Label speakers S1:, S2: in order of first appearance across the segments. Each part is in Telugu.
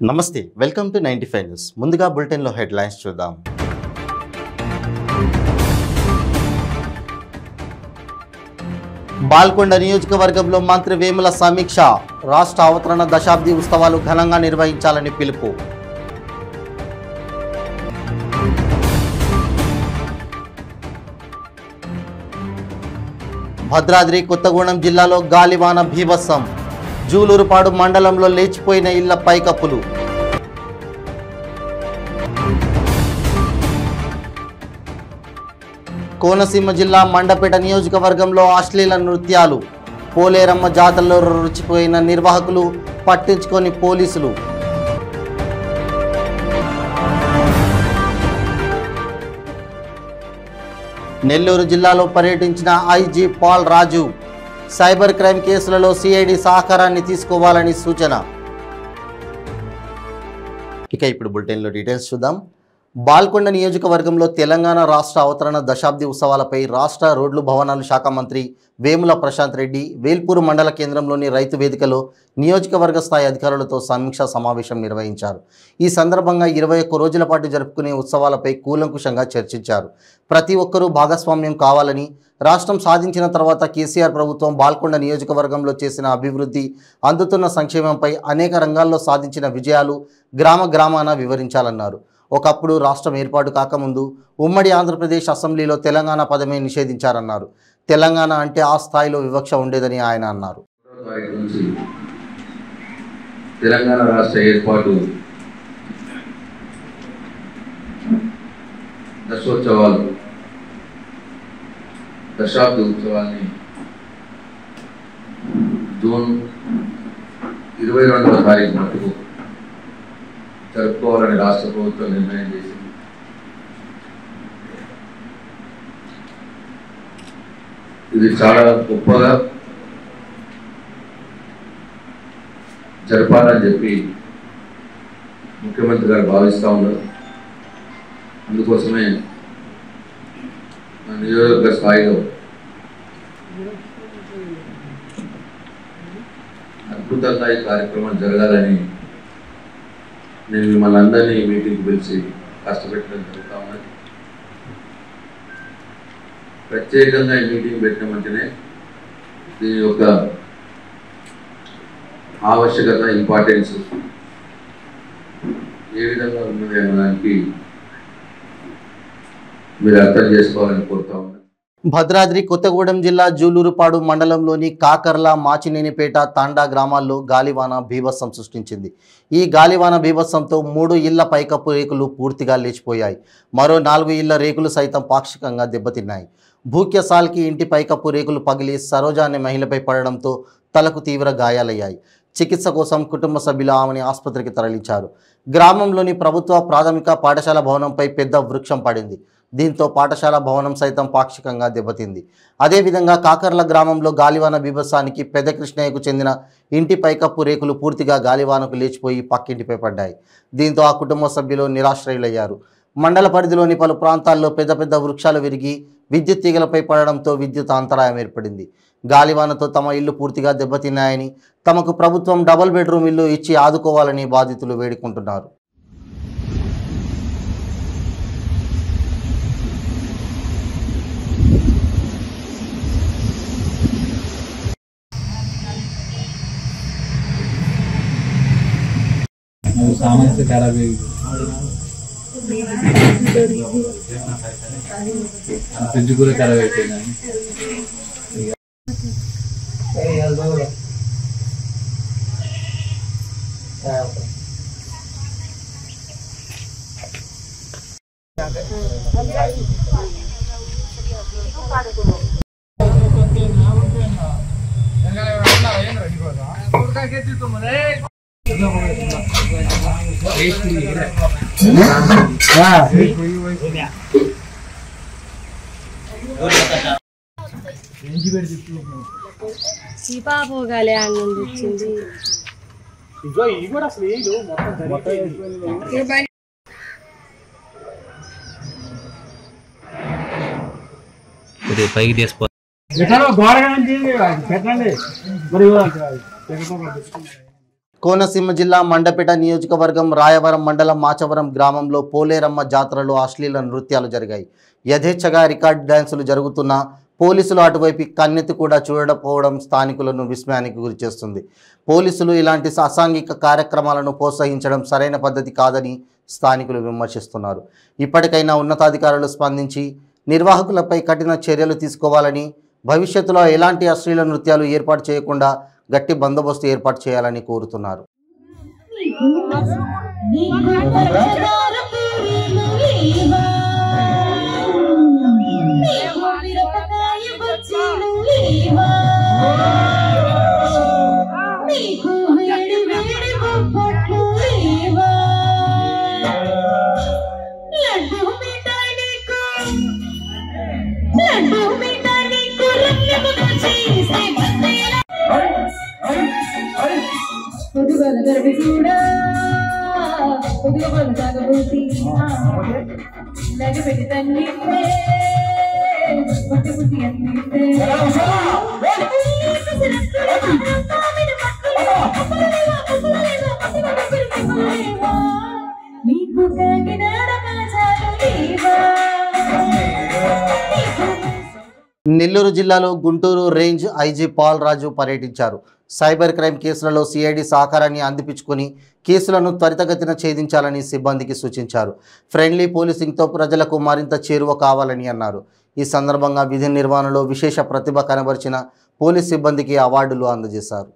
S1: నమస్తే వెల్కమ్ టు 95 న్యూస్ ముందుగా బులెటిన్ లో హెడ్లైన్స్ చూద్దాం బాల్కొండ నియోజకవర్గంలో మంత్రి వేముల సమీక్ష రాష్ట్ర అవతరణ దశాబ్ది ఉత్సవాలు ఘనంగా నిర్వహించాలని పిలుపు భద్రాద్రి కొత్తగూడెం జిల్లాలో గాలివాన భీభత్సం జూలూరుపాడు మండలంలో లేచిపోయిన ఇళ్ల పైకప్పులు కోనసీమ జిల్లా మండపేట నియోజకవర్గంలో అశ్లీల నృత్యాలు పోలేరమ్మ జాతరలో రుచిపోయిన నిర్వాహకులు పట్టించుకొని పోలీసులు నెల్లూరు జిల్లాలో పర్యటించిన ఐజీ పాల్ రాజు సైబర్ క్రైమ్ కేసులలో సిఐడి సహకారాన్ని తీసుకోవాలని సూచన ఇక ఇప్పుడు బులెటిన్లో డీటెయిల్స్ చూద్దాం బాల్కొండ నియోజకవర్గంలో తెలంగాణ రాష్ట్ర అవతరణ దశాబ్ది ఉత్సవాలపై రాష్ట్ర రోడ్లు భవనాలు శాఖ మంత్రి వేముల ప్రశాంత్ రెడ్డి వేల్పూరు మండల కేంద్రంలోని రైతు వేదికలో నియోజకవర్గ స్థాయి అధికారులతో సమీక్షా సమావేశం నిర్వహించారు. ఈ సందర్భంగా 21 రోజుల పాటు జరుపుకునే ఉత్సవాలపై కూలంకుషంగా చర్చించారు. ప్రతి ఒక్కరూ భాగస్వామ్యం కావాలని, రాష్ట్రం సాధించిన తర్వాత కేసీఆర్ ప్రభుత్వం బాల్కొండ నియోజకవర్గంలో చేసిన అభివృద్ధి, అందుతున్న సంక్షేమంపై అనేక రంగాల్లో సాధించిన విజయాలు గ్రామ గ్రామాన వివరించాలన్నారు. ఒకప్పుడు రాష్ట్రం ఏర్పాటు కాకముందు ఉమ్మడి ఆంధ్రప్రదేశ్ అసెంబ్లీలో తెలంగాణ పదమే నిషేధించారన్నారు. తెలంగాణ అంటే ఆ స్థాయిలో వివక్ష ఉండేదని ఆయన అన్నారు.
S2: తెలంగాణ రాష్ట్ర ఏర్పాటు దశాబ్ది ఉత్సవాల్ని జూన్ 22వ తారీఖు మటుకు జరుపుకోవాలని రాష్ట్ర ప్రభుత్వం నిర్ణయం చేసింది. ఇది చాలా గొప్పగా జరపాలని చెప్పి ముఖ్యమంత్రి గారు భావిస్తూ ఉన్నారు. అందుకోసమే నియోజకవర్గ స్థాయిలో అద్భుతంగా ఈ కార్యక్రమం జరగాలని నేను మిమ్మల్ని అందరినీ మీటింగ్కి పిలిచి కష్టపెట్టడం జరుగుతూ ఉన్నది. ప్రత్యేకంగా ఈ మీటింగ్ పెట్టినామంటేనే దీని యొక్క ఆవశ్యకత, ఇంపార్టెన్స్ ఏ విధంగా ఉన్నది అన్నదానికి మీరు అర్థం చేసుకోవాలని కోరుతా ఉన్నాను.
S1: భద్రాద్రి కొత్తగూడెం జిల్లా జూలూరుపాడు మండలంలోని కాకర్ల, మాచినేనిపేట, తాండా గ్రామాల్లో గాలివాన బీభత్సం సృష్టించింది. ఈ గాలివాన బీభత్సంతో 3 ఇళ్ల పైకప్పు రేకులు పూర్తిగా లేచిపోయాయి. మరో 4 ఇళ్ల రేకులు సైతం పాక్షికంగా దెబ్బతిన్నాయి. భూక్యసాల్కి ఇంటి పైకప్పు రేకులు పగిలి సరోజ అనే మహిళపై పడడంతో తలకు తీవ్ర గాయాలయ్యాయి. చికిత్స కోసం కుటుంబ సభ్యులు ఆమెని ఆసుపత్రికి తరలించారు. గ్రామంలోని ప్రభుత్వ ప్రాథమిక పాఠశాల భవనంపై పెద్ద వృక్షం పడింది. దీంతో పాఠశాల భవనం సైతం పాక్షికంగా దెబ్బతింది. అదేవిధంగా కాకర్ల గ్రామంలో గాలివాన బీభత్సానికి పెద్ద కృష్ణయ్యకు చెందిన ఇంటి పైకప్పు రేకులు పూర్తిగా గాలివానకు లేచిపోయి పక్కింటిపై పడ్డాయి. దీంతో ఆ కుటుంబ సభ్యులు నిరాశ్రయులయ్యారు. మండల పరిధిలోని పలు ప్రాంతాల్లో పెద్ద పెద్ద వృక్షాలు విరిగి విద్యుత్ తీగలపై పడడంతో విద్యుత్ అంతరాయం ఏర్పడింది. గాలివానతో తమ ఇల్లు పూర్తిగా దెబ్బతిన్నాయని, తమకు ప్రభుత్వం డబుల్ బెడ్రూమ్ ఇల్లు ఇచ్చి ఆదుకోవాలని బాధితులు వేడుకుంటున్నారు.
S3: सामान से खराब है, फ्रिज पूरा खराब है।
S4: సీపాపోగాలి అన్నంది వచ్చింది.
S3: పైకి తీసుకో
S5: గోడగా పెట్టండి మరి
S1: కోనసీమ జిల్లా మండపేట నియోజకవర్గం రాయవరం మండలం మాచవరం గ్రామంలో పోలేరమ్మ జాతరలో అశ్లీల నృత్యాలు జరిగాయి. యథేచ్ఛగా రికార్డ్ డ్యాన్సులు జరుగుతున్న పోలీసులు అటువైపు కన్నెత్తి కూడా చూడకపోవడం స్థానికులను విస్మయానికి గురిచేస్తుంది. పోలీసులు ఇలాంటి అసాంఘిక కార్యక్రమాలను ప్రోత్సహించడం సరైన పద్ధతి కాదని స్థానికులు విమర్శిస్తున్నారు. ఇప్పటికైనా ఉన్నతాధికారులు స్పందించి నిర్వాహకులపై కఠిన చర్యలు తీసుకోవాలని, భవిష్యత్తులో ఎలాంటి అశ్లీల నృత్యాలు ఏర్పాటు చేయకుండా గట్టి బందోబస్తు ఏర్పాటు చేయాలని కోరుతున్నారు. నెల్లూరు జిల్లాలో గుంటూరు రేంజ్ ఐజీ పాల్ రాజు పర్యటించారు. సైబర్ క్రైమ్ కేసులలో సిఐడి సహకారాన్ని అందిపించుకొని కేసులను త్వరితగతిన ఛేదించాలని సిబ్బందికి సూచించారు. ఫ్రెండ్లీ పోలీసింగ్తో ప్రజలకు మరింత చేరువ కావాలని అన్నారు. ఈ సందర్భంగా విధి నిర్వహణలో విశేష ప్రతిభ కనబరిచిన పోలీస్ సిబ్బందికి అవార్డులు అందజేశారు.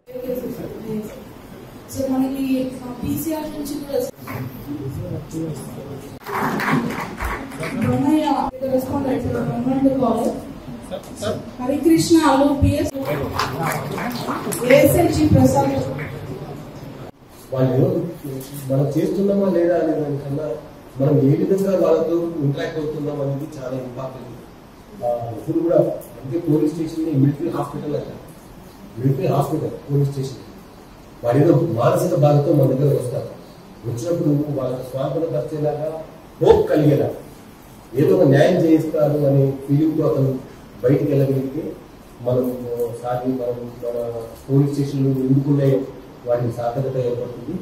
S4: హరికృష్ణ అలోపిఎస్ ఏఎస్ఎల్జీ ప్రసాద్
S5: వాళ్ళు మనం చేస్తున్నామా లేదా అనే దానికన్నా మనం ఏ విధంగా వాళ్ళతో ఇంటరాక్ట్ అవుతున్నాం అనేది చాలా ఇంపార్టెంట్. ఇప్పుడు కూడా అంటే పోలీస్ స్టేషన్ మిలిటరీ హాస్పిటల్ అంట, మిలిటరీ హాస్పిటల్ పోలీస్ స్టేషన్. వాడు ఏదో మానసిక బాధతో మన దగ్గర వస్తారు. వచ్చినప్పుడు వాళ్ళకి స్వార్థన పరిచేలాగా హోప్ కలిగేలా ఏదో ఒక న్యాయం చేయిస్తారు అనే ఫీలింగ్తో అతను బయటికి వెళ్ళగలిగితే మనం మన పోలీస్ స్టేషన్లు ఎందుకున్నాయో వాటిని సార్థకత ఏర్పడుతుంది.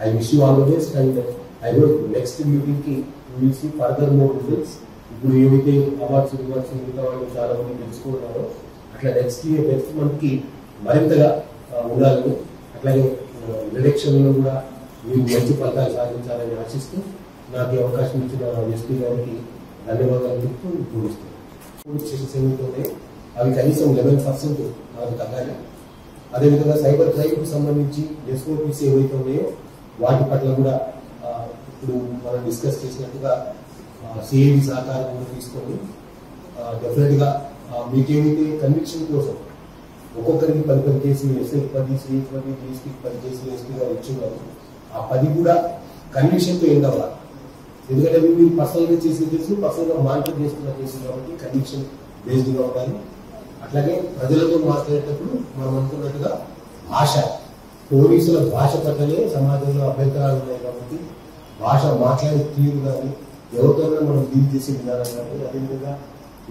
S5: I wish you all the best and I hope next meeting కి will see further more results. ఇప్పుడు ఏవైతే అవార్డ్స్ మిగతా వాళ్ళు చాలా మంది తెలుసుకుంటున్నారో అట్లా నెక్స్ట్ మంత్ కి మరింతగా ఉండాలని, అట్లాగే ఎలక్షన్లో కూడా మీరు మంచి ఫలితాలు సాధించాలని ఆశిస్తూ నాకు ఈ అవకాశం ఇచ్చిన ఎస్పీ గారికి ధన్యవాదాలు చెప్తూ పూజిస్తున్నాను. పోలీస్ స్టేషన్స్ ఏవైతే ఉన్నాయో అవి కనీసం 11% మనకు తగ్గాలి. అదేవిధంగా సైబర్ క్రైమ్కి సంబంధించి ఎస్ఓపీస్ ఏవైతే ఉన్నాయో వాటి పట్ల కూడా ఇప్పుడు మనం డిస్కస్ చేసినట్టుగా సిఐడి సహకారం కూడా తీసుకొని డెఫినెట్గా మీకేమైతే కన్విక్షన్ కోసం ఒక్కొక్కరికి 10 కేసులు, ఎస్ఐకి 10, సిఐకి 10, డిఎస్పీకి 10 కేసులు ఎస్పీ గారు ఇచ్చున్నారు. ఆ 10 కూడా కన్విక్షన్తో ఏం కావాలి. ఎందుకంటే మీరు పర్సనల్గా చేసిన కేసులు, పర్సనల్గా మానిటర్ చేస్తున్న కేసులు కాబట్టి కన్విక్షన్ బేస్డ్గా ఉండాలి. అట్లాగే ప్రజలతో మాట్లాడేటప్పుడు మనం అనుకున్నట్టుగా భాష, పోలీసుల భాష పట్లనే సమాజంలో అభ్యంతరాలు ఉన్నాయి కాబట్టి భాష మాట్లాడే తీరు కానీ, ఎవరితోనైనా మనం డీల్ చేసే విధానం కానీ, అదేవిధంగా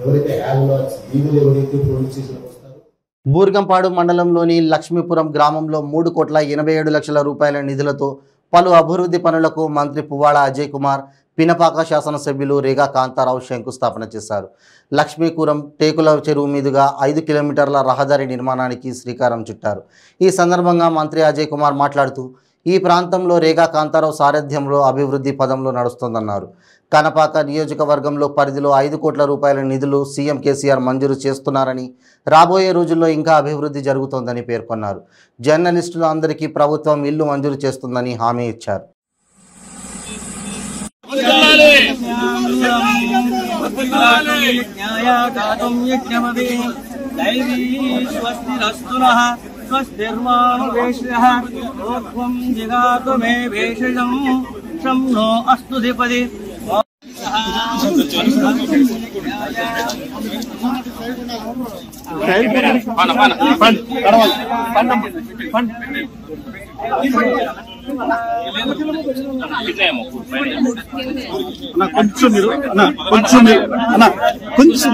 S5: ఎవరైతే హ్యాండ్ లీగల్ ఎవరైతే పోలీస్ స్టేషన్కి వస్తారో.
S1: బూర్గంపాడు మండలంలోని లక్ష్మీపురం గ్రామంలో 3,87,00,000 రూపాయల నిధులతో పలు అభివృద్ధి పనులకు మంత్రి పువ్వాడ అజయ్ కుమార్, పినపాక శాసనసభ్యులు రేగా కాంతారావు శంకుస్థాపన చేశారు. లక్ష్మీపురం టేకుల చెరువు మీదుగా 5 కిలోమీటర్ల రహదారి నిర్మాణానికి శ్రీకారం చుట్టారు. ఈ సందర్భంగా మంత్రి అజయ్ కుమార్ మాట్లాడుతూ ఈ ప్రాంతంలో రేగా కాంతారావు సారథ్యంలో అభివృద్ధి పదంలో నడుస్తోందన్నారు. కనపాక నియోజకవర్గంలో పరిధిలో 5 కోట్ల రూపాయల నిధులు సీఎం కేసీఆర్ మంజూరు చేస్తున్నారని, రాబోయే రోజుల్లో ఇంకా అభివృద్ధి జరుగుతోందని పేర్కొన్నారు. జర్నలిస్టులు అందరికీ ప్రభుత్వం ఇల్లు మంజూరు చేస్తుందని హామీ ఇచ్చారు.
S6: కొంచెం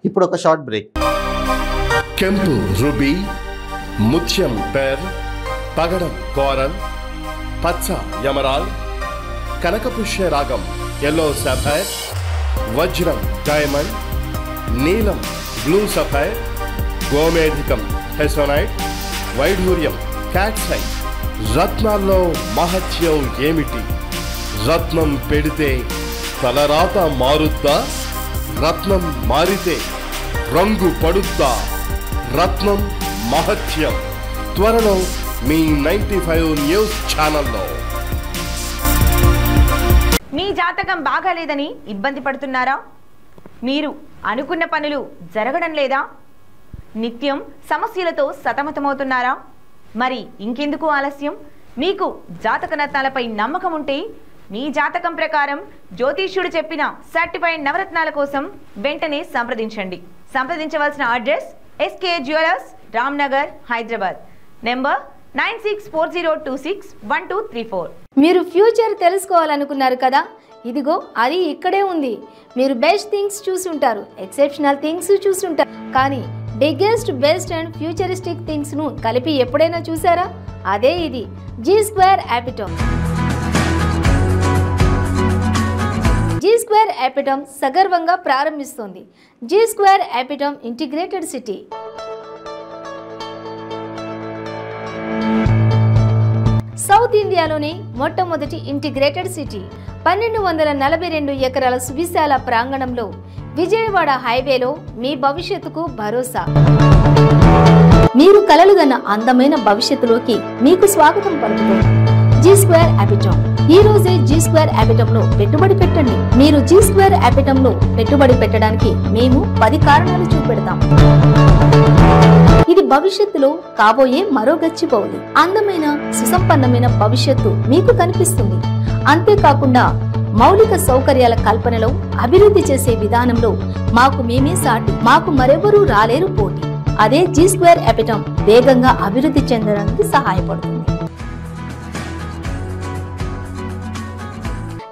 S1: ఇప్పుడు ఒక షార్ట్ బ్రేక్.
S4: ಕೆಂಪು ರುಬಿ, ಮುತ್ಯಂ ಪೆರ್, పగడం కోరల్, పచ్చ యమరాల్, కనకపుష్య రాగం ఎల్లో సఫైర్, వజ్రం డైమండ్, నీలం బ్లూ సఫైర్, గోమేధికం హెసోనైట్, వైఢూర్యం క్యాట్సై. రత్నాల్లో మహత్యం ఏమిటి? రత్నం పెడితే తలరాత మారుద్దా? రత్నం మారితే రంగు పడుద్దా? రత్నం మహత్యం త్వరలో మీ 95 న్యూస్ ఛానల్లో.
S6: మీ జాతకం బాగాలేదని ఇబ్బంది పడుతున్నారా? మీరు అనుకున్న పనులు జరగడం లేదా? నిత్యం సమస్యలతో సతమతమవుతున్నారా? మరి ఇంకెందుకు ఆలస్యం? మీకు జాతక రత్నాలపై నమ్మకం ఉంటే మీ జాతకం ప్రకారం జ్యోతిష్యుడు చెప్పిన సర్టిఫైడ్ నవరత్నాల కోసం వెంటనే సంప్రదించండి. సంప్రదించవలసిన address SK jewellers, Ramnagar, Hyderabad. Number 9640261234.
S7: మీరు ఫ్యూచర్ తెలుసుకోవాలనుకున్నారు కదా, ఇదిగో అది ఇక్కడే ఉంది. మీరు బెస్ట్ థింగ్స్ చూసుంటారు, ఎక్సెప్షనల్ థింగ్స్ చూసుంటారు, కానీ biggest best and futuristic things ను కలిపి ఎప్పుడైనా చూసారా? అదే ఇది జీ స్క్వేర్ యాపిటమ్. జీ స్క్వేర్ యాపిటమ్ సగర్వంగా ప్రారంభిస్తోంది. జీ స్క్వేర్ యాపిటమ్ ఇంటిగ్రేటెడ్ సిటీ. సౌత్ ఇండియాలోని మొట్టమొదటి ఇంటిగ్రేటెడ్ సిటీ. 1242 ఎకరాల సువిశాల ప్రాంగణంలో విజయవాడ హైవేలో మీ భవిష్యత్తుకు భరోసా. మీరు కలలుగన్న అందమైన భవిష్యత్తులోకి మీకు స్వాగతం పలుకుతుంది జీ స్క్వేర్ యాపిటమ్. ఈ రోజే జీ స్క్వేర్ యాపిటమ్ లో పెట్టుబడి పెట్టండి. మీరు జీ స్క్వేర్ యాపిటమ్ లో పెట్టుబడి పెట్టడానికి మేము 10 కారణాలు చూపెడతాం. ఇది భవిష్యత్తులో కాబోయే మరో గచ్చిబౌలి. అందమైన సుసంపన్నమైన భవిష్యత్తు మీకు కనిపిస్తుంది. అంతేకాకుండా మౌలిక సౌకర్యాల కల్పనలో, అభివృద్ధి చేసే విధానంలో మాకు మేమే సాటి, మాకు మరెవరూ రాలేరు పోటీ. అదే జీ స్క్వేర్ యాపిటమ్ వేగంగా అభివృద్ధి చెందడానికి సహాయపడుతుంది.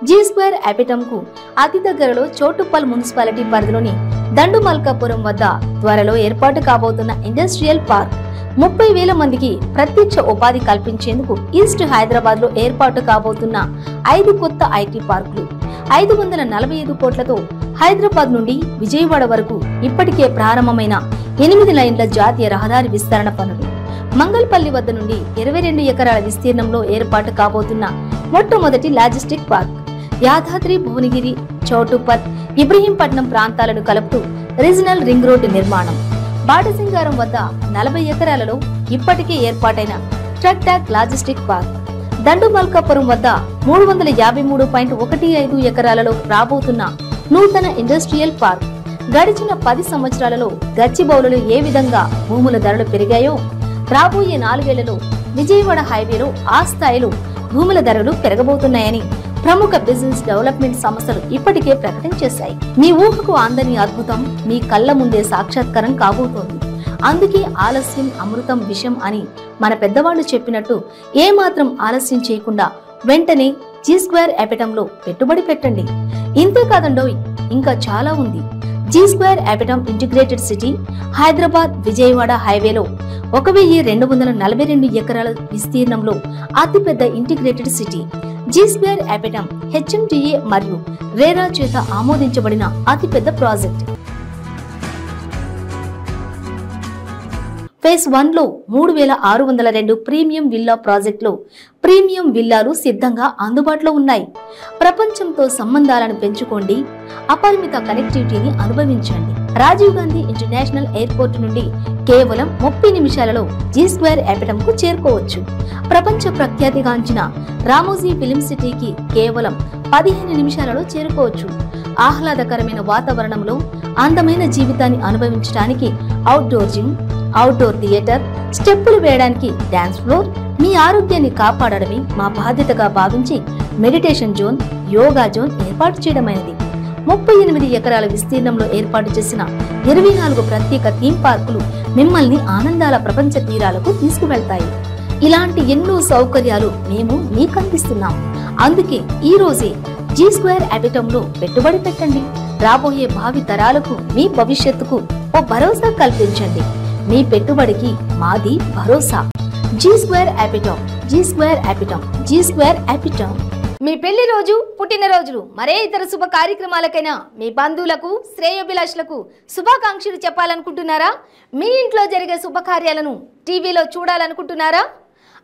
S7: జీ స్క్వేర్ యాపిటమ్ కు అతి దగ్గరలో చోటుప్పల్ మున్సిపాలిటీ పరిధిలోని దండుమల్కాపురం వద్ద త్వరలో ఏర్పాటు కాబోతున్న ఇండస్ట్రియల్ పార్క్ 30,000 మందికి ప్రత్యక్ష ఉపాధి కల్పించేందుకు ఈస్ట్ హైదరాబాద్ లో ఏర్పాటు కాబోతున్న 5 కొత్త ఐటీ పార్కులు, 545 కోట్లతో హైదరాబాద్ నుండి విజయవాడ వరకు ఇప్పటికే ప్రారంభమైన 8 లైన్ల జాతీయ రహదారి విస్తరణ పనులు, మంగళపల్లి వద్ద నుండి 22 ఎకరాల విస్తీర్ణంలో ఏర్పాటు కాబోతున్న మొట్టమొదటి లాజిస్టిక్ పార్క్, యాదాద్రి భువనగిరి, చౌటుప్పల్, ఇబ్రహీంపట్నం ప్రాంతాలను కలుపుతూ రీజనల్ రింగ్ రోడ్డు నిర్మాణం, బాటసింగారం వద్ద 40 ఎకరాలలో ఇప్పటికే ఏర్పాటైన ట్రక్ ట్యాక్ లాజిస్టిక్ పార్క్, దండుమల్కాపురం వద్ద 353.15 ఎకరాలలో రాబోతున్న నూతన ఇండస్ట్రియల్ పార్క్. గడిచిన 10 సంవత్సరాలలో గచ్చిబౌలులో ఏ విధంగా భూముల ధరలు పెరిగాయో రాబోయే 4 ఏళ్లలో విజయవాడ హైవేలో ఆ స్థాయిలో భూముల ధరలు పెరగబోతున్నాయని ప్రముఖ బిజినెస్ డెవలప్మెంట్ సంస్థలు ఇప్పటికే ప్రకటించేశాయి. మీ ఊహకు అందని అద్భుతం మీ కళ్ళ ముందే సాక్షాత్కారం కాబోతోంది. అందుకే ఆలస్యం అమృతం విషం అని మన పెద్దవాళ్లు చెప్పినట్టు ఏమాత్రం ఆలస్యం చేయకుండా వెంటనే జీ స్క్వేర్ యాపిటమ్ లో పెట్టుబడి పెట్టండి. ఇంతే కాదండోయ్, ఇంకా చాలా ఉంది. జీ స్క్వేర్ యాపిటమ్ ఇంటిగ్రేటెడ్ సిటీ హైదరాబాద్ విజయవాడ హైవేలో 1242 ఎకరాల విస్తీర్ణంలో అతిపెద్ద ఇంటిగ్రేటెడ్ సిటీ. జీ స్క్వేర్ యాపిటమ్ హెచ్ఎండిఏ మరియు రేరా చేత ఆమోదించబడిన అతిపెద్ద ప్రాజెక్ట్. ఫేజ్ 1 లో 3602 ప్రీమియం విల్లా ప్రాజెక్టులో ప్రీమియం విల్లాలు సిద్ధంగా అందుబాటులో ఉన్నాయి. ప్రపంచంతో సంబంధాలను పెంచుకోండి, అపరిమిత కనెక్టివిటీని అనుభవించండి. రాజీవ్ గాంధీ ఇంటర్నేషనల్ ఎయిర్పోర్ట్ నుండి కేవలం 30 నిమిషాలలో జీ స్క్వేర్ యాపిటమ్ కు చేరుకోవచ్చు. ప్రపంచ ప్రఖ్యాతిగాంచిన రామోజీ ఫిలిం సిటీకి కేవలం 15 నిమిషాలలో చేరుకోవచ్చు. ఆహ్లాదకరమైన వాతావరణంలో అందమైన జీవితాన్ని అనుభవించడానికి అవుట్డోర్ జిమ్, అవుట్డోర్ థియేటర్, స్టెప్పులు వేయడానికి డాన్స్ ఫ్లోర్, మీ ఆరోగ్యాన్ని కాపాడడమే మా బాధ్యతగా భావించి మెడిటేషన్ జోన్, యోగా జోన్ ఏర్పాటు చేయడమైనది. 38 ఎకరాల విస్తీర్ణంలో ఏర్పాటు చేసిన 24 ప్రత్యేక థీమ్ పార్కులు మిమ్మల్ని ఆనందాల ప్రపంచ తీరాలకు తీసుకువెళ్తాయి. ఇలాంటి ఎన్నో సౌకర్యాలు మేము మీకు అందిస్తున్నాం. అందుకే ఈ రోజే G2 అబిటంలో పెట్టుబడి పెట్టండి. రాబోయే భావి తరాలకు మీ భవిష్యత్తుకు ఓ భరోసా కల్పించండి. మీ పెట్టుబడికి మాది భరోసా. G2 అబిటం, G2 అబిటం, G2 అబిటం. మీ పెళ్లి రోజు, పుట్టినరోజులు, మరే ఇతర శుభ కార్యక్రమాలకైనా మీ బంధువులకు, శ్రేయోభిలాషులకు శుభాకాంక్షలు చెప్పాలనుకుంటున్నారా? మీ ఇంట్లో జరిగే శుభకార్యాలను టీవీలో చూడాలనుకుంటున్నారా?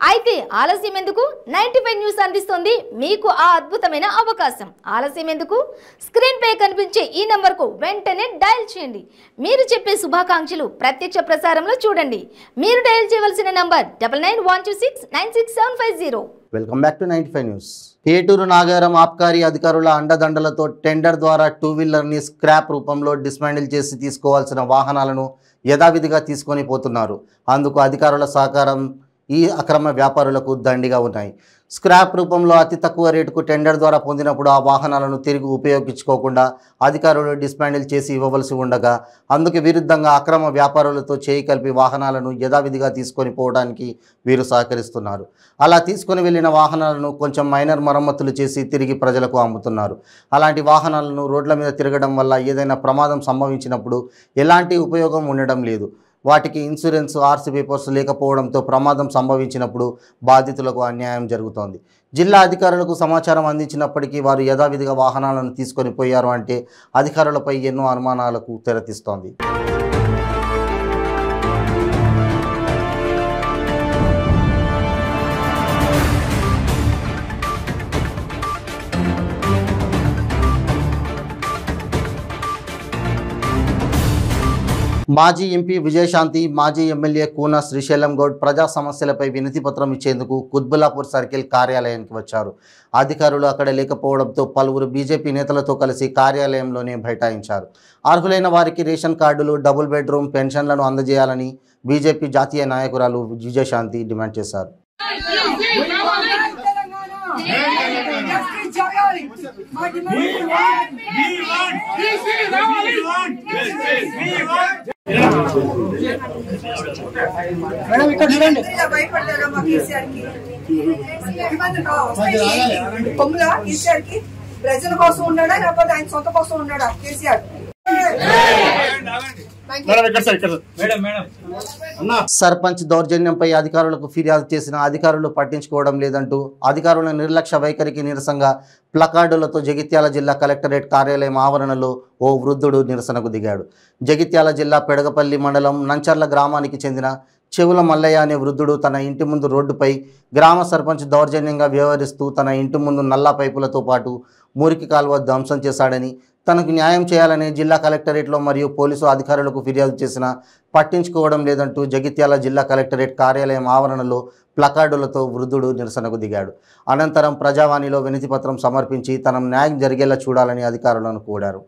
S7: అయితే ఆలస్యం ఎందుకు? 95 న్యూస్ అందిస్తోంది మీకు ఆ అద్భుతమైన అవకాశం. ఆలస్యం ఎందుకు? స్క్రీన్ పై కనిపించే ఈ నంబర్కు వెంటనే డయల్ చేయండి. మీరు చెప్పే శుభాకాంక్షలు ప్రత్యక్ష ప్రసారంలో చూడండి. మీరు డయల్ చేయవలసిన number 9912696750.
S1: Welcome back to 95 news. Eturu Nagaram ఆబ్కారీ అధికారుల అండదండలతో టెండర్ ద్వారా 2 వీలర్ని స్క్రాప్ రూపంలో డిస్మాండిల్ చేసి తీసుకోవాల్సిన వాహనాలను యథావిధిగా తీసుకొని పోతున్నారు. అందుకు అధికారుల సహకారం ఈ అక్రమ వ్యాపారులకు దండిగా ఉన్నాయి. స్క్రాప్ రూపంలో అతి తక్కువ రేటుకు టెండర్ ద్వారా పొందినప్పుడు ఆ వాహనాలను తిరిగి ఉపయోగించుకోకుండా అధికారులు డిస్మాండిల్ చేసి ఇవ్వవలసి ఉండగా అందుకు విరుద్ధంగా అక్రమ వ్యాపారులతో చేయి కలిపి వాహనాలను యథావిధిగా తీసుకొని పోవడానికి వీరు సహకరిస్తున్నారు. అలా తీసుకొని వెళ్ళిన వాహనాలను కొంచెం మైనర్ మరమ్మతులు చేసి తిరిగి ప్రజలకు అమ్ముతున్నారు. అలాంటి వాహనాలను రోడ్ల మీద తిరగడం వల్ల ఏదైనా ప్రమాదం సంభవించినప్పుడు ఎలాంటి ఉపయోగం ఉండడం లేదు. వాటికి ఇన్సూరెన్స్, ఆర్సీ పేపర్స్ లేకపోవడంతో ప్రమాదం సంభవించినప్పుడు బాధితులకు అన్యాయం జరుగుతోంది. జిల్లా అధికారులకు సమాచారం అందించినప్పటికీ వారు యథావిధిగా వాహనాలను తీసుకొని పోయారు అంటే అధికారులపై ఎన్నో అనుమానాలకు తెరతీస్తోంది. మాజీ ఎంపీ విజయశాంతి, మాజీ ఎమ్మెల్యే కూన శ్రీశైలం గౌడ్ ప్రజా సమస్యలపై వినతి పత్రం ఇచ్చేందుకు కుత్బుల్లాపూర్ సర్కిల్ కార్యాలయానికి వచ్చారు. అధికారులు అక్కడ లేకపోవడంతో పలువురు బీజేపీ నేతలతో కలిసి కార్యాలయంలోనే బైఠాయించారు. అర్హులైన వారికి రేషన్ కార్డులు, డబుల్ బెడ్రూమ్ పెన్షన్లను అందజేయాలని బీజేపీ జాతీయ నాయకురాలు విజయశాంతి డిమాండ్ చేశారు.
S8: ప్రజల కోసం ఉన్నాడా లేకపోతే ఆయన సొంత కోసం ఉన్నాడా కేసీఆర్?
S1: సర్పంచ్ దౌర్జన్యంపై అధికారులకు ఫిర్యాదు చేసిన అధికారులు పట్టించుకోవడం లేదంటూ అధికారుల నిర్లక్ష్య వైఖరికి నిరసనగా ప్లకార్డులతో జగిత్యాల జిల్లా కలెక్టరేట్ కార్యాలయం ఆవరణలో ఓ వృద్ధుడు నిరసనకు దిగాడు. జగిత్యాల జిల్లా పెడగపల్లి మండలం నంచర్ల గ్రామానికి చెందిన చెవుల మల్లయ్య అనే వృద్ధుడు తన ఇంటి ముందు రోడ్డుపై గ్రామ సర్పంచ్ దౌర్జన్యంగా వ్యవహరిస్తూ తన ఇంటి ముందు నల్లా పైపులతో పాటు మురికి కాలువ ధ్వంసం చేశాడని, తనకు న్యాయం చేయాలని జిల్లా కలెక్టరేట్లో మరియు పోలీసు అధికారులకు ఫిర్యాదు చేసినా పట్టించుకోవడం లేదంటూ జగిత్యాల జిల్లా కలెక్టరేట్ కార్యాలయం ఆవరణలో ప్లకార్డులతో వృద్ధుడు నిరసనకు దిగాడు. అనంతరం ప్రజావాణిలో వినతిపత్రం సమర్పించి తన న్యాయం జరిగేలా చూడాలని అధికారులను కోరారు.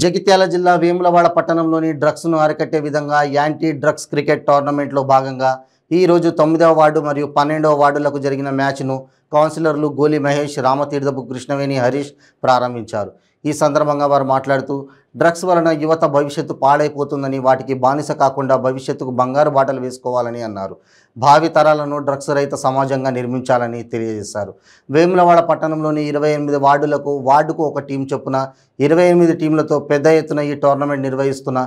S1: జగిత్యాల జిల్లా వేములవాడ పట్టణంలోని డ్రగ్స్ను అరికట్టే విధంగా యాంటీ డ్రగ్స్ క్రికెట్ టోర్నమెంట్లో భాగంగా ఈరోజు 9వ వార్డు మరియు 12వ వార్డులకు జరిగిన మ్యాచ్ను కౌన్సిలర్లు గోలి మహేష్, రామతీర్థపు కృష్ణవేణి హరీష్ ప్రారంభించారు. ఈ సందర్భంగా వారు మాట్లాడుతూ డ్రగ్స్ వలన యువత భవిష్యత్తు పాడైపోతుందని, వాటికి బానిస కాకుండా భవిష్యత్తుకు బంగారు బాటలు వేసుకోవాలని అన్నారు. భావి తరాలను డ్రగ్స్ రహిత సమాజంగా నిర్మించాలని తెలియజేశారు. వేములవాడ పట్టణంలోని 28 వార్డులకు వార్డుకు ఒక టీం చొప్పున 28 టీంలతో పెద్ద ఎత్తున ఈ టోర్నమెంట్ నిర్వహిస్తున్న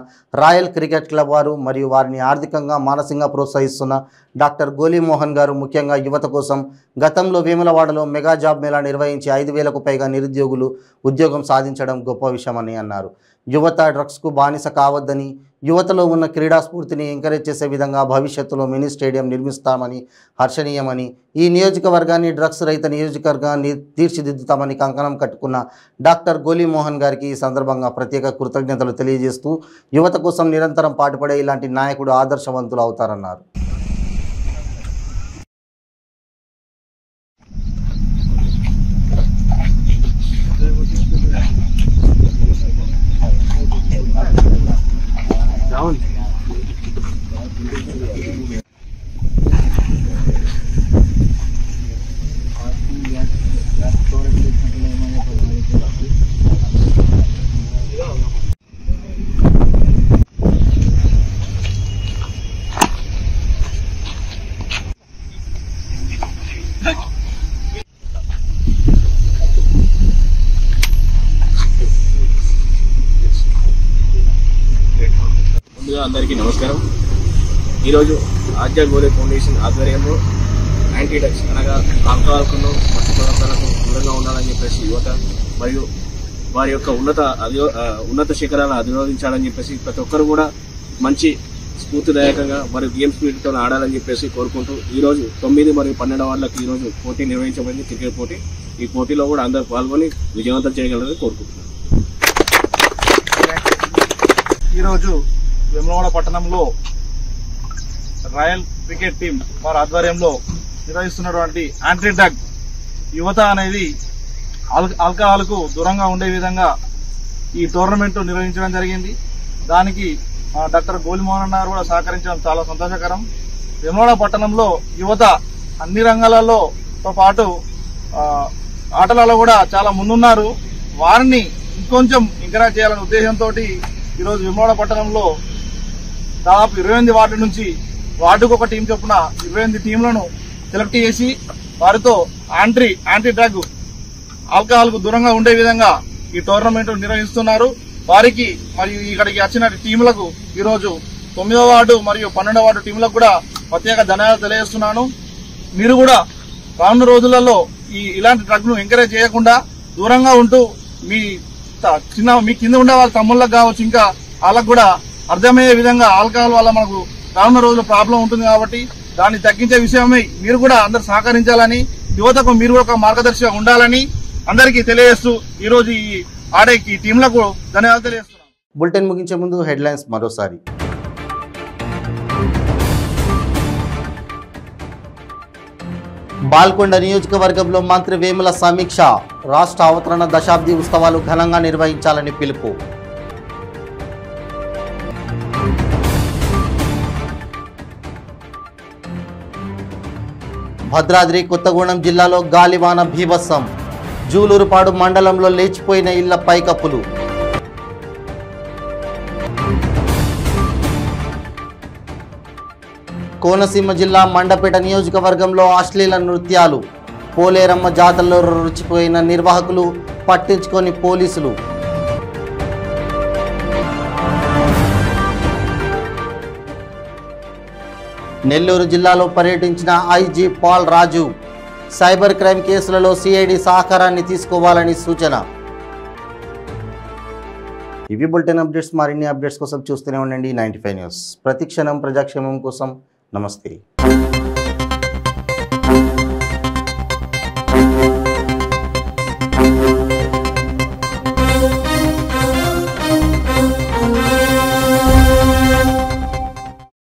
S1: రాయల్ క్రికెట్ క్లబ్ వారు మరియు వారిని ఆర్థికంగా మానసికంగా ప్రోత్సహిస్తున్న డాక్టర్ గోలి మోహన్ గారు ముఖ్యంగా యువత కోసం గతంలో వేములవాడలో మెగా జాబ్ మేళా నిర్వహించి 5,000కు పైగా నిరుద్యోగులు ఉద్యోగం సాధించడం గొప్ప విషయమని అన్నారు. యువత డ్రగ్స్కు బానిస కావద్దని, యువతలో ఉన్న క్రీడా స్ఫూర్తిని ఎంకరేజ్ చేసే విధంగా భవిష్యత్తులో మినీ స్టేడియం నిర్మిస్తామని, హర్షణీయమని, ఈ నియోజకవర్గాన్ని డ్రగ్స్ రహిత నియోజకవర్గాన్ని తీర్చిదిద్దుతామని కంకణం కట్టుకున్న డాక్టర్ గోలి మోహన్ గారికి ఈ సందర్భంగా ప్రత్యేక కృతజ్ఞతలు తెలియజేస్తూ యువత కోసం నిరంతరం పాటుపడే ఇలాంటి నాయకుడు ఆదర్శవంతులు అవుతారన్నారు.
S9: అందరికీ నమస్కారం. ఈరోజు ఆద్య గోలే ఫౌండేషన్ ఆధ్వర్యంలో యాంటీ డ్రగ్స్ అనగా ఆల్కహాల్కు మత్తు పదార్థాలకు దూరంగా ఉండాలని చెప్పేసి యువత మరియు వారి యొక్క ఉన్నత శిఖరాలను అధిరోధించాలని చెప్పేసి ప్రతి ఒక్కరు కూడా మంచి స్ఫూర్తిదాయకంగా మరియు గేమ్ స్పిరిట్తో ఆడాలని చెప్పేసి కోరుకుంటూ ఈరోజు 9 మరియు 12 వార్డులకు ఈరోజు పోటీ నిర్వహించబడింది, క్రికెట్ పోటీ. ఈ పోటీలో కూడా అందరూ పాల్గొని విజయవంతం చేయగలరని కోరుకుంటున్నాను.
S10: ఈరోజు వేములవాడ పట్టణంలో రాయల్ క్రికెట్ టీం వారి ఆధ్వర్యంలో నిర్వహిస్తున్నటువంటి యాంటీ డ్రగ్ యువత అనేది ఆల్కహాల్కు దూరంగా ఉండే విధంగా ఈ టోర్నమెంట్ నిర్వహించడం జరిగింది. దానికి డాక్టర్ గోలిమోహన్ గారు కూడా సహకరించడం చాలా సంతోషకరం. వేములవాడ పట్టణంలో యువత అన్ని రంగాలలో పాటు ఆటలలో కూడా చాలా ముందున్నారు. వారిని ఇంకొంచెం ఎంకరేజ్ చేయాలనే ఉద్దేశంతో ఈరోజు వేములవాడ పట్టణంలో దాదాపు 28 వార్డు నుంచి వార్డుకు ఒక టీం చొప్పున 28 టీంలను సెలెక్ట్ చేసి వారితో యాంటీ డ్రగ్ ఆల్కహాల్ కు దూరంగా ఉండే విధంగా ఈ టోర్నమెంట్ నిర్వహిస్తున్నారు. వారికి మరియు ఇక్కడికి వచ్చిన టీంలకు ఈరోజు 9వ వార్డు మరియు 12వ వార్డు టీంలకు కూడా ప్రత్యేక ధన్యవాదాలు తెలియజేస్తున్నాను. మీరు కూడా రానున్న రోజులలో ఇలాంటి డ్రగ్ ను ఎంకరేజ్ చేయకుండా దూరంగా ఉంటూ మీ కింద ఉండే వాళ్ళ తమ్ముళ్ళకు కావచ్చు, ఇంకా వాళ్ళకు కూడా అర్థమయ్యే విధంగా ఆల్కహాల్ వల్ల మనకు రానున్న రోజుల్లో ప్రాబ్లం ఉంటుంది కాబట్టి దాన్ని తగ్గించే విషయమై మీరు కూడా అందరు సహకరించాలని, యువతకు మీరు కూడా ఒక మార్గదర్శిగా ఉండాలని అందరికీ తెలియజేస్తూ ఈరోజు ఈ ఆడే ఈ టీంలకు ధన్యవాదాలు తెలియజేస్తున్నాను.
S1: బులెటిన్ ముగించే ముందు హెడ్లైన్స్ మరోసారి. బాల్కొండ నియోజకవర్గంలో మంత్రి వేముల సమీక్ష, రాష్ట్ర అవతరణ దశాబ్ది ఉత్సవాలు ఘనంగా నిర్వహించాలని పిలుపు. భద్రాద్రి కొత్తగూడెం జిల్లాలో గాలివాన భీభత్సం, జూలూరుపాడు మండలంలో లేచిపోయిన ఇళ్ల పైకప్పులు. కోనసీమ జిల్లా మండపేట నియోజకవర్గంలో అశ్లీల నృత్యాలు, పోలేరమ్మ జాతరలో రుచిపోయిన నిర్వాహకులు, పట్టించుకొని పోలీసులు. నెల్లూరు జిల్లాలో పర్యటించిన ఐజీ పాల్ రాజు, సైబర్ క్రైమ్ కేసులలో సిఐడి సహకారాన్ని తీసుకోవాలని సూచన. ఇవి బులెటిన్ అప్డేట్స్. మరిన్ని అప్డేట్స్ కోసం చూస్తూనే ఉండండి 95 న్యూస్. ప్రతిక్షణం ప్రజాక్షేమం కోసం. నమస్తే.